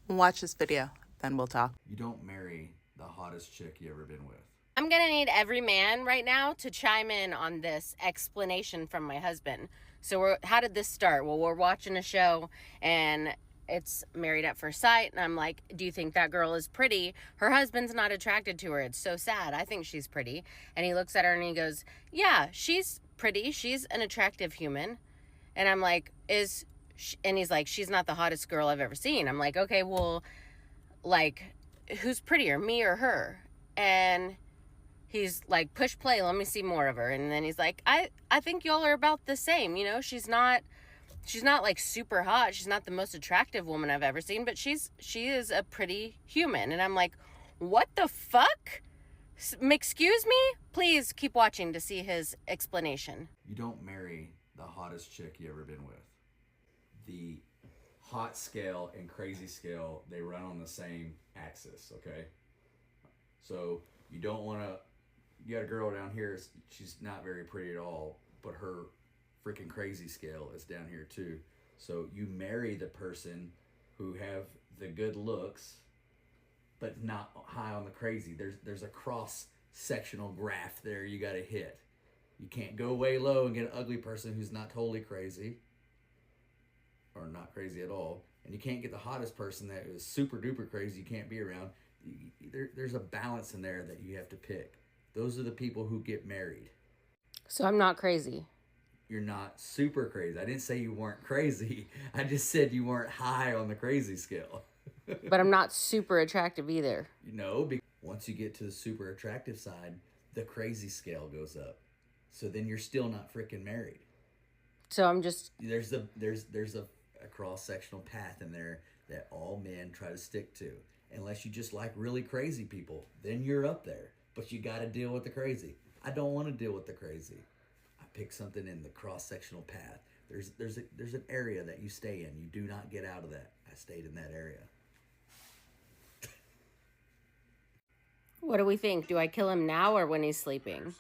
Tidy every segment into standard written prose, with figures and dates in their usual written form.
Watch this video, then we'll talk. You don't marry the hottest chick you ever been with. I'm going to need every man right now to chime in on this explanation from my husband. So how did this start? Well, we're watching a show and it's Married at First Sight. And I'm like, do you think that girl is pretty? Her husband's not attracted to her. It's so sad. I think she's pretty. And he looks at her and he goes, yeah, she's pretty. She's an attractive human. And I'm like, and he's like, she's not the hottest girl I've ever seen. I'm like, okay, well, like, who's prettier, me or her? And he's like, push play, let me see more of her. And then he's like, I think y'all are about the same. You know, she's not like super hot. She's not the most attractive woman I've ever seen, but she is a pretty human. And I'm like, what the fuck? Excuse me? Please keep watching to see his explanation. You don't marry the hottest chick you ever been with. The hot scale and crazy scale, they run on the same axis, okay? So you don't want to, you got a girl down here, she's not very pretty at all, but her freaking crazy scale is down here too. So you marry the person who have the good looks, but not high on the crazy. There's a cross-sectional graph there you got to hit. You can't go way low and get an ugly person who's not totally crazy, or not crazy at all. And you can't get the hottest person that is super duper crazy you can't be around. There's a balance in there that you have to pick. Those are the people who get married. So I'm not crazy. You're not super crazy. I didn't say you weren't crazy. I just said you weren't high on the crazy scale. But I'm not super attractive either. You know, because once you get to the super attractive side, the crazy scale goes up. So then you're still not freaking married. So I'm just... There's a cross-sectional path in there that all men try to stick to. Unless you just like really crazy people, then you're up there. But you got to deal with the crazy. I don't want to deal with the crazy. I pick something in the cross-sectional path. There's an area that you stay in. You do not get out of that. I stayed in that area. What do we think? Do I kill him now or when he's sleeping?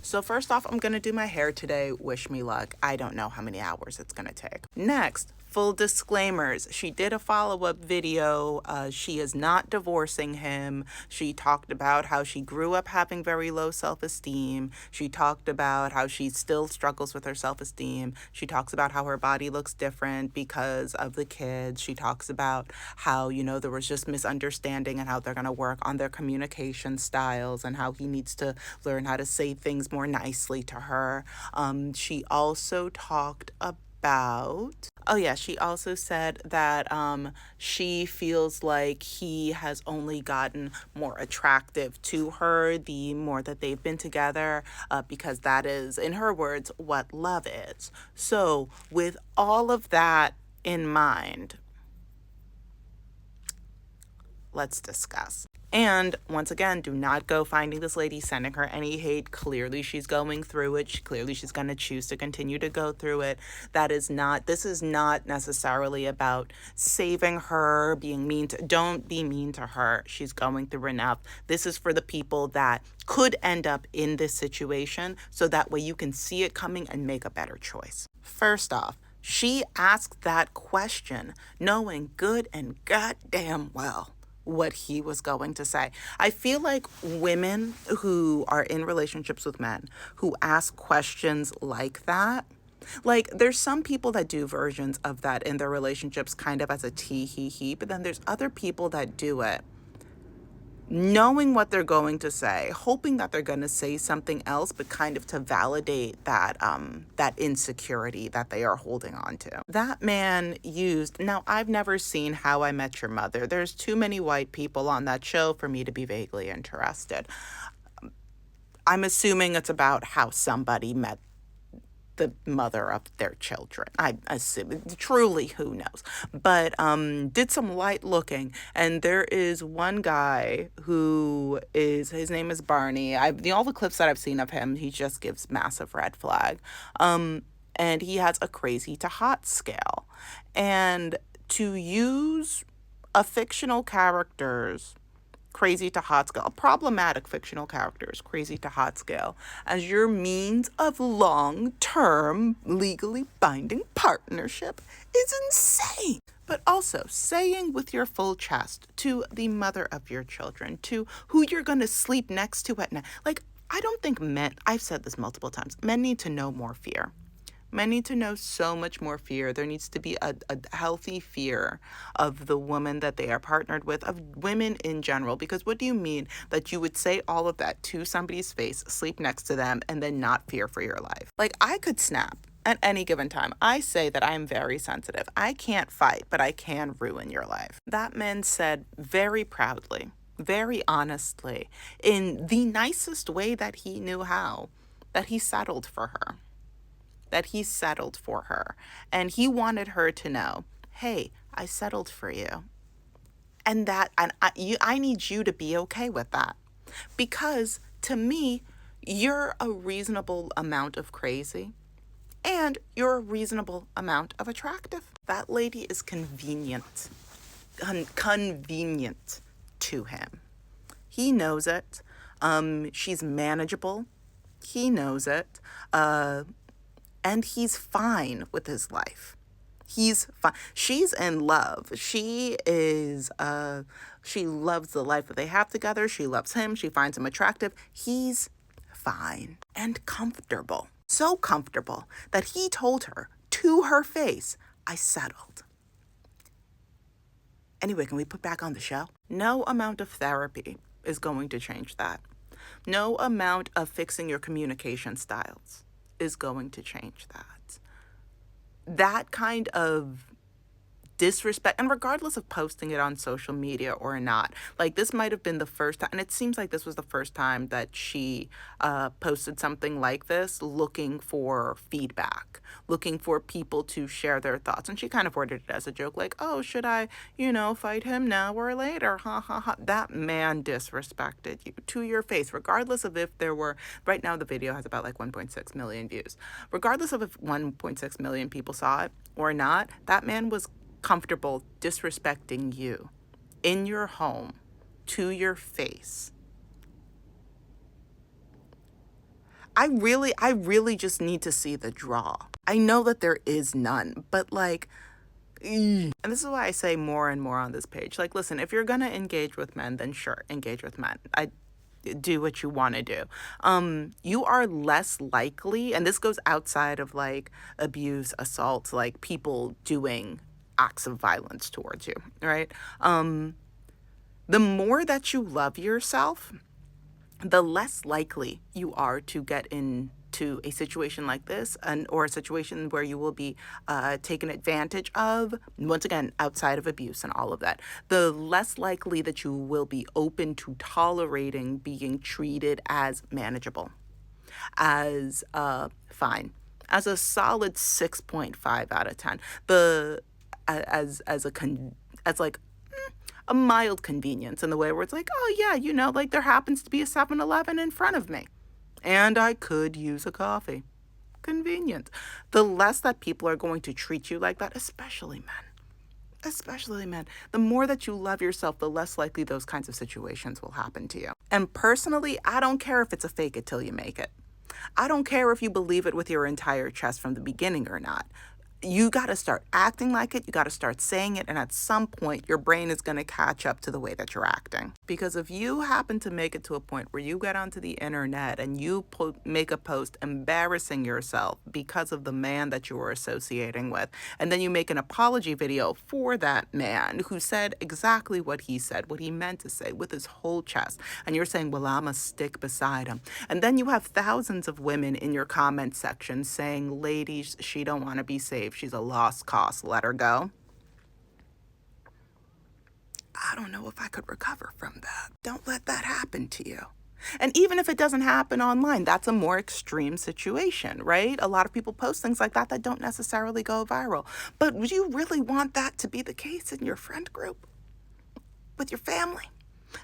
So first off, I'm going to do my hair today. Wish me luck. I don't know how many hours it's going to take. Next, full disclaimers. She did a follow-up video. She is not divorcing him. She talked about how she grew up having very low self-esteem. She talked about how she still struggles with her self-esteem. She talks about how her body looks different because of the kids. She talks about how, you know, there was just misunderstanding and how they're going to work on their communication styles and how he needs to learn how to say things more nicely to her. She also talked about... she also said that she feels like he has only gotten more attractive to her the more that they've been together, because that is, in her words, what love is. So with all of that in mind, let's discuss. And once again, do not go finding this lady, sending her any hate. Clearly, she's going through it. Clearly, she's going to choose to continue to go through it. This is not necessarily about saving her, being mean to, don't be mean to her. She's going through enough. This is for the people that could end up in this situation, so that way you can see it coming and make a better choice. First off, she asked that question knowing good and goddamn well what he was going to say. I feel like women who are in relationships with men who ask questions like that, like there's some people that do versions of that in their relationships kind of as a tee hee hee, but then there's other people that do it knowing what they're going to say, hoping that they're going to say something else, but kind of to validate that that insecurity that they are holding on to. That man used, now I've never seen How I Met Your Mother. There's too many white people on that show for me to be vaguely interested. I'm assuming it's about how somebody met the mother of their children. I assume, truly, who knows? But did some light looking, and there is one guy who is, his name is Barney. All the clips that I've seen of him, he just gives massive red flag. And he has a crazy to hot scale. And to use a fictional character's crazy to hot scale, problematic fictional characters, crazy to hot scale, as your means of long-term legally binding partnership is insane. But also saying with your full chest to the mother of your children, to who you're going to sleep next to at night. Like, I don't think men, I've said this multiple times, men need to know more fear. Men need to know so much more fear. There needs to be a healthy fear of the woman that they are partnered with, of women in general. Because what do you mean that you would say all of that to somebody's face, sleep next to them, and then not fear for your life? Like, I could snap at any given time. I say that I'm very sensitive. I can't fight, but I can ruin your life. That man said very proudly, very honestly, in the nicest way that he knew how, that he settled for her. That he settled for her. And he wanted her to know, hey, I settled for you. And I need you to be okay with that. Because to me, you're a reasonable amount of crazy and you're a reasonable amount of attractive. That lady is convenient. Convenient to him. He knows it. She's manageable. He knows it. And he's fine with his life. He's fine. She's in love. She loves the life that they have together. She loves him. She finds him attractive. He's fine and comfortable. So comfortable that he told her to her face, I settled. Anyway, can we put back on the show? No amount of therapy is going to change that. No amount of fixing your communication styles is going to change that. That kind of disrespect, and regardless of posting it on social media or not, like this might have been the first time, and it seems like this was the first time that she posted something like this, looking for feedback, looking for people to share their thoughts. And she kind of worded it as a joke, like, oh, should I, fight him now or later? Ha ha ha. That man disrespected you to your face, regardless of if there were, right now the video has about like 1.6 million views. Regardless of if 1.6 million people saw it or not, that man was comfortable disrespecting you in your home to your face. I really just need to see the draw. I know that there is none, but like, and this is why I say more and more on this page. Like, listen, if you're gonna engage with men, then sure, engage with men. Do what you want to do. You are less likely, and this goes outside of like abuse, assault, like people doing acts of violence towards you, right? The more that you love yourself, the less likely you are to get into a situation like this, or a situation where you will be taken advantage of, once again, outside of abuse and all of that. The less likely that you will be open to tolerating being treated as manageable, as fine, as a solid 6.5 out of 10. As like a mild convenience, in the way where it's like, oh yeah, like there happens to be a 7-Eleven in front of me and I could use a coffee. Convenient. The less that people are going to treat you like that, especially men, the more that you love yourself, the less likely those kinds of situations will happen to you. And personally, I don't care if it's a fake it till you make it. I don't care if you believe it with your entire chest from the beginning or not. You got to start acting like it. You got to start saying it. And at some point, your brain is going to catch up to the way that you're acting. Because if you happen to make it to a point where you get onto the internet and you make a post embarrassing yourself because of the man that you were associating with, and then you make an apology video for that man who said exactly what he said, what he meant to say with his whole chest, and you're saying, well, I'm a stick beside him. And then you have thousands of women in your comment section saying, ladies, she don't want to be saved. She's a lost cause. Let her go. I don't know if I could recover from that. Don't let that happen to you. And even if it doesn't happen online, that's a more extreme situation, right? A lot of people post things like that that don't necessarily go viral. But would you really want that to be the case in your friend group? With your family?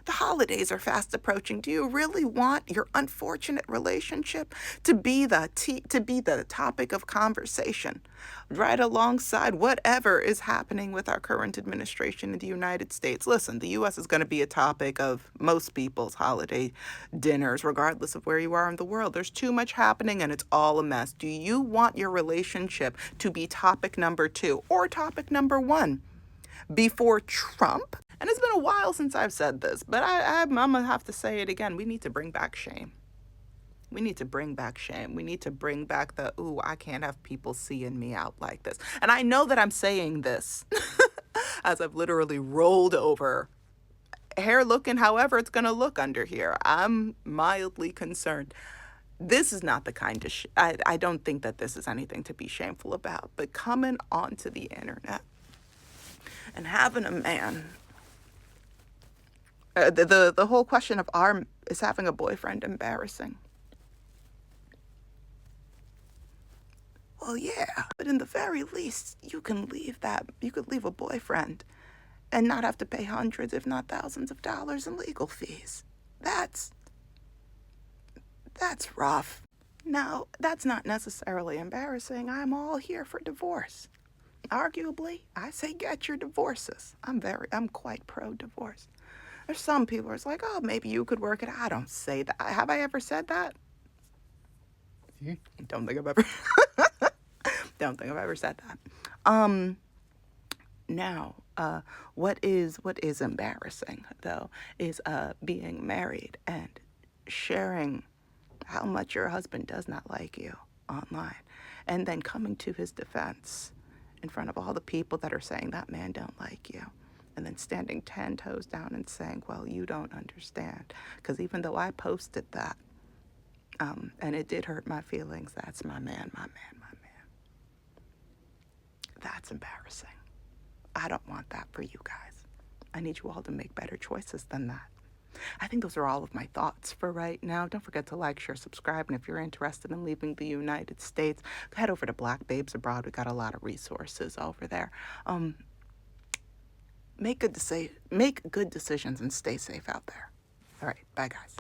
The holidays are fast approaching. Do you really want your unfortunate relationship to be the topic of conversation right alongside whatever is happening with our current administration in the United States? Listen, the U.S. is going to be a topic of most people's holiday dinners, regardless of where you are in the world. There's too much happening and it's all a mess. Do you want your relationship to be topic number 2 or topic number 1? before Trump. And it's been a while since I've said this, but I'm going to have to say it again. We need to bring back shame. We need to bring back shame. We need to bring back the, ooh, I can't have people seeing me out like this. And I know that I'm saying this as I've literally rolled over, hair looking however it's going to look under here. I'm mildly concerned. This is not the kind of, I don't think that this is anything to be shameful about, but coming onto the internet and having a man, the whole question of is having a boyfriend embarrassing? Well, yeah, but in the very least, you could leave a boyfriend and not have to pay hundreds, if not thousands of dollars in legal fees. That's rough. Now, that's not necessarily embarrassing. I'm all here for divorce. Arguably, I say get your divorces. I'm quite pro-divorce. There's some people who's like, oh, maybe you could work it out. I don't say that. Have I ever said that? Don't think I've ever don't think I've ever said that. Now, what is embarrassing though is being married and sharing how much your husband does not like you online, and then coming to his defense in front of all the people that are saying that man don't like you, and then standing 10 toes down and saying, well, you don't understand, because even though I posted that, and it did hurt my feelings, that's my man. That's embarrassing. I don't want that for you guys. I need you all to make better choices than that. I think those are all of my thoughts for right now. Don't forget to like, share, subscribe, and if you're interested in leaving the United States, head over to Black Babes Abroad. We got a lot of resources over there. Make good decisions and stay safe out there. All right, bye guys.